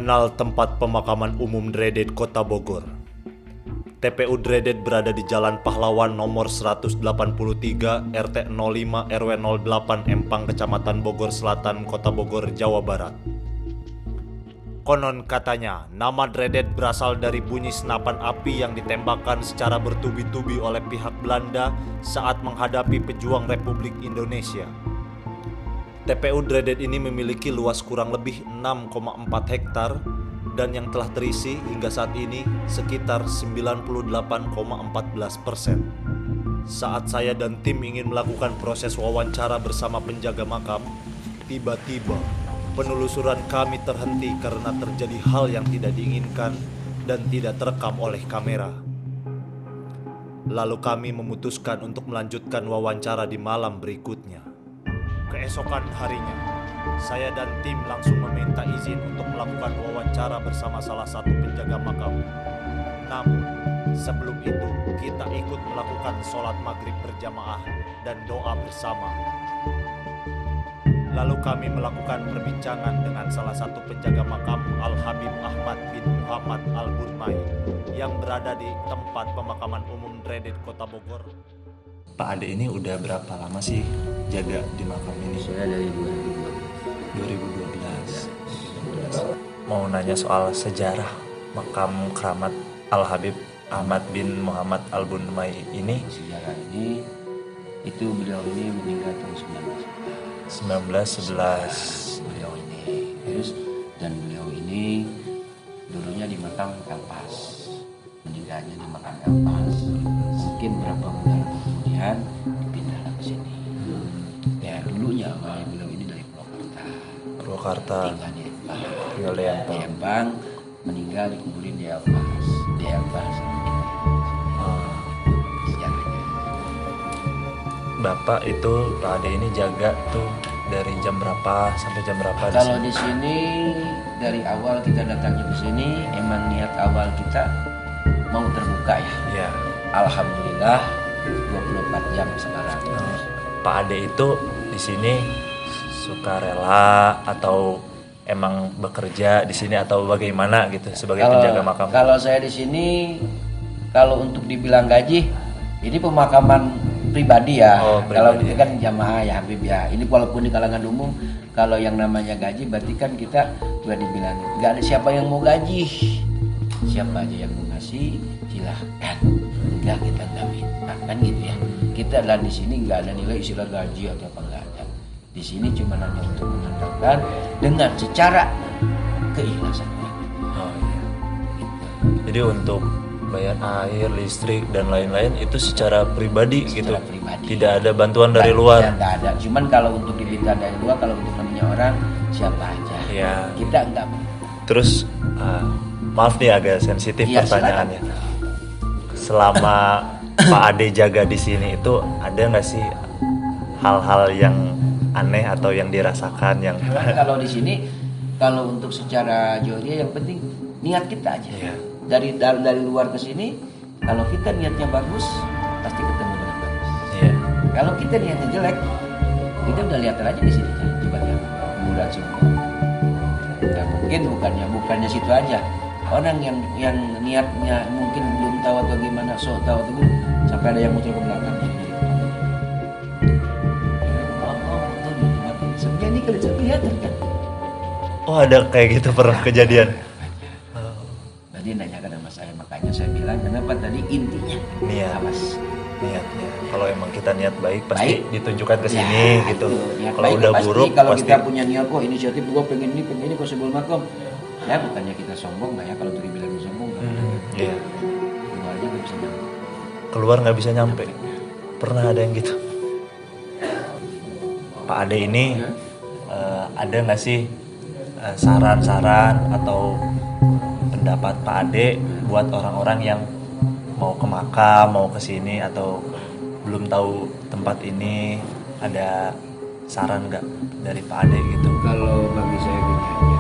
Mengenal tempat pemakaman umum Dredet Kota Bogor. TPU Dredet berada di Jalan Pahlawan nomor 183 RT 05 RW 08 Empang Kecamatan Bogor Selatan Kota Bogor, Jawa Barat. Konon katanya, nama Dredet berasal dari bunyi senapan api yang ditembakkan secara bertubi-tubi oleh pihak Belanda saat menghadapi pejuang Republik Indonesia. TPU Dredet ini memiliki luas kurang lebih 6,4 hektar dan yang telah terisi hingga saat ini sekitar 98,14%. Saat saya dan tim ingin melakukan proses wawancara bersama penjaga makam, tiba-tiba penelusuran kami terhenti karena terjadi hal yang tidak diinginkan dan tidak terekam oleh kamera. Lalu kami memutuskan untuk melanjutkan wawancara di malam berikutnya. Keesokan harinya, saya dan tim langsung meminta izin untuk melakukan wawancara bersama salah satu penjaga makam. Namun, sebelum itu kita ikut melakukan sholat maghrib berjamaah dan doa bersama. Lalu kami melakukan perbincangan dengan salah satu penjaga makam Al-Habib Ahmad bin Muhammad Al-Bunmai yang berada di tempat pemakaman umum Dredet Kota Bogor. Pak Ade ini udah berapa lama sih jaga di makam ini? Saya dari 2012. Mau nanya soal sejarah makam keramat Al-Habib Ahmad bin Muhammad Al-Bunmai ini. Sejarah ini, itu beliau ini meninggal tahun 1911. Beliau ini, terus dan beliau ini dulunya di makam Elpas, meninggalnya di makam Elpas. Mungkin berapa bulan kemudian dipindah ke sini. Ya dulunya awalnya beliau ini dari Purwakarta. tinggal di Empang. Tinggal di Empang. Di Empang, meninggal dikuburin di Elpas. Di Elpas. Sejarahnya. Bapak itu Pak Ade ini jaga tuh dari jam berapa sampai jam berapa di Kalau sini? di sini dari awal kita datangnya ke sini, emang niat awal kita mau terbuka ya. Ya. Alhamdulillah 24 jam sekarang. Pak Ade itu di sini suka rela atau emang bekerja di sini atau bagaimana gitu sebagai penjaga makam? Kalau saya di sini, kalau untuk dibilang gaji, ini pemakaman pribadi ya. Oh, Kalau pribadi. kita kan jamaah ya Habib ya. Ini walaupun di kalangan umum, kalau yang namanya gaji berarti kan kita juga dibilang nggak ada siapa yang mau gaji. Siapa aja yang mau ngasih silahkan. Enggak, kita nggak minta kan gitu ya. Kita adalah di sini nggak ada nilai istilah gaji atau apa nggak ada. Di sini cuma hanya untuk mengantarkan dengan secara keikhlasan. Oh iya. Jadi untuk bayar air, listrik dan lain-lain itu secara pribadi gitu. Secara pribadi. Tidak ada bantuan dari luar. Tidak ada. Cuman kalau untuk diminta dari luar, kalau untuk namanya orang siapa aja. Ya. Kita enggak. Terus maaf nih agak sensitif Iya, pertanyaannya. Selama Pak Ade jaga di sini itu ada nggak sih hal-hal yang aneh atau yang dirasakan yang Kalau di sini, kalau untuk secara johir yang penting niat kita aja. Iya. Dari luar ke sini, kalau kita niatnya bagus, pasti ketemu dengan bagus. Iya. Kalau kita niatnya jelek, kita udah lihat aja di sini kan, coba lihat mudah semua. Dan mungkin bukannya situ aja. Orang yang niatnya mungkin belum tahu atau gimana, sok tahu atau belum, sampai ada yang muncul ke belakang. Sebenarnya ini kalau saya kelihatan kan. Oh ada kayak gitu pernah kejadian. Tadi nanyakan sama saya, makanya saya bilang kenapa tadi intinya Niat. awas. Niatnya kalau emang kita niat baik pasti Baik. ditunjukkan ke sini Ya, gitu. itu, niat Kalau baik udah pasti, buruk kalau pasti kita punya niat kok inisiatif gua pengen ini kok sebelum makom. Ya bukannya kita sombong nggak ya, kalau tuh dibilang sombong nggak. Iya. Keluarnya nggak bisa nyampe. Keluar nggak bisa nyampe. Pernah ada yang gitu. Pak Ade ini ada nggak sih saran-saran atau pendapat Pak Ade buat orang-orang yang mau ke makam, mau ke sini atau belum tahu tempat ini, ada saran nggak dari Pak Ade gitu? Kalau bagi saya begini,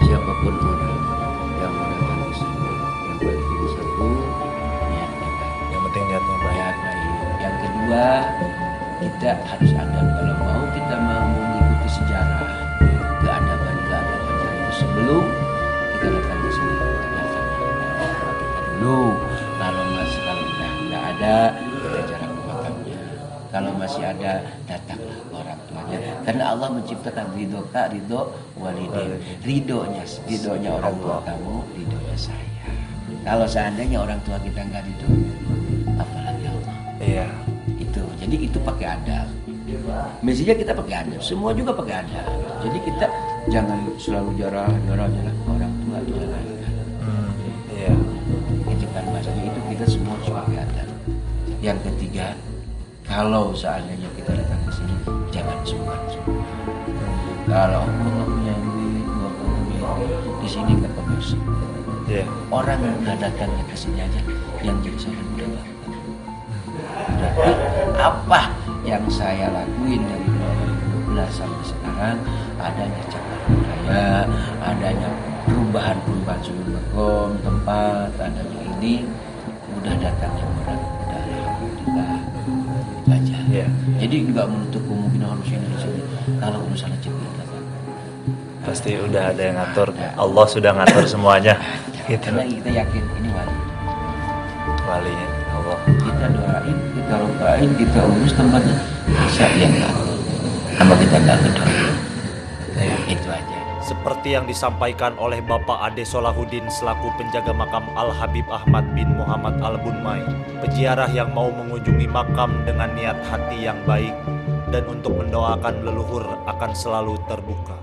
siapapun orang yang mau datang ke sini, yang penting satu niatnya baik. Yang penting niatnya baik. Niat baik. Yang kedua, kita harus ada kalau mau kita mau mengikuti sejarah keadaban itu sebelum dulu. Kalau udah nggak ada, kita jarang ke makamnya. Kalau masih ada, datanglah ke orang tuanya. Karena Allah menciptakan ridho walidin. Ridhonya orang tua kamu, ridhonya saya. Kalau seandainya orang tua kita nggak ridho, apalagi Allah. Iya. Itu. Jadi itu pakai adab. Mestinya kita pakai adab. Semua juga pakai adab. Jadi kita jangan selalu jarah ke orang tua, jangan. Iya. Itu kan maksudnya itu kita semua harus pakai adab. Yang ketiga, kalau seandainya kita datang ke sini, jangan sungkan-sungkan. Kalau aku nggak punya duit, di sini nggak komersil. Iya. Orang yang udah datangnya ke sini aja, yang jadi saya udah bangga. Berarti apa yang saya lakuin dari 2012 sampai sekarang, adanya cagar budaya, adanya perubahan sudut bekom tempat, adanya ini udah datangnya orang, udah alhamdulillah itu aja. Iya. Jadi nggak menutup kemungkinan harus ini di sini. Kalau urusan rezeki datang. Pasti udah ada yang ngatur. Allah sudah ngatur semuanya. Gitu. Karena kita yakin ini wali. Walinya Allah. Kita doain, kita robain, kita urus tempatnya. Bisa yang ngatur. Sama kita nggak gedor. Iya. Itu aja. Seperti yang disampaikan oleh Bapak Ade Solahuddin selaku penjaga makam Al-Habib Ahmad bin Muhammad Al-Bunmai, peziarah yang mau mengunjungi makam dengan niat hati yang baik dan untuk mendoakan leluhur akan selalu terbuka.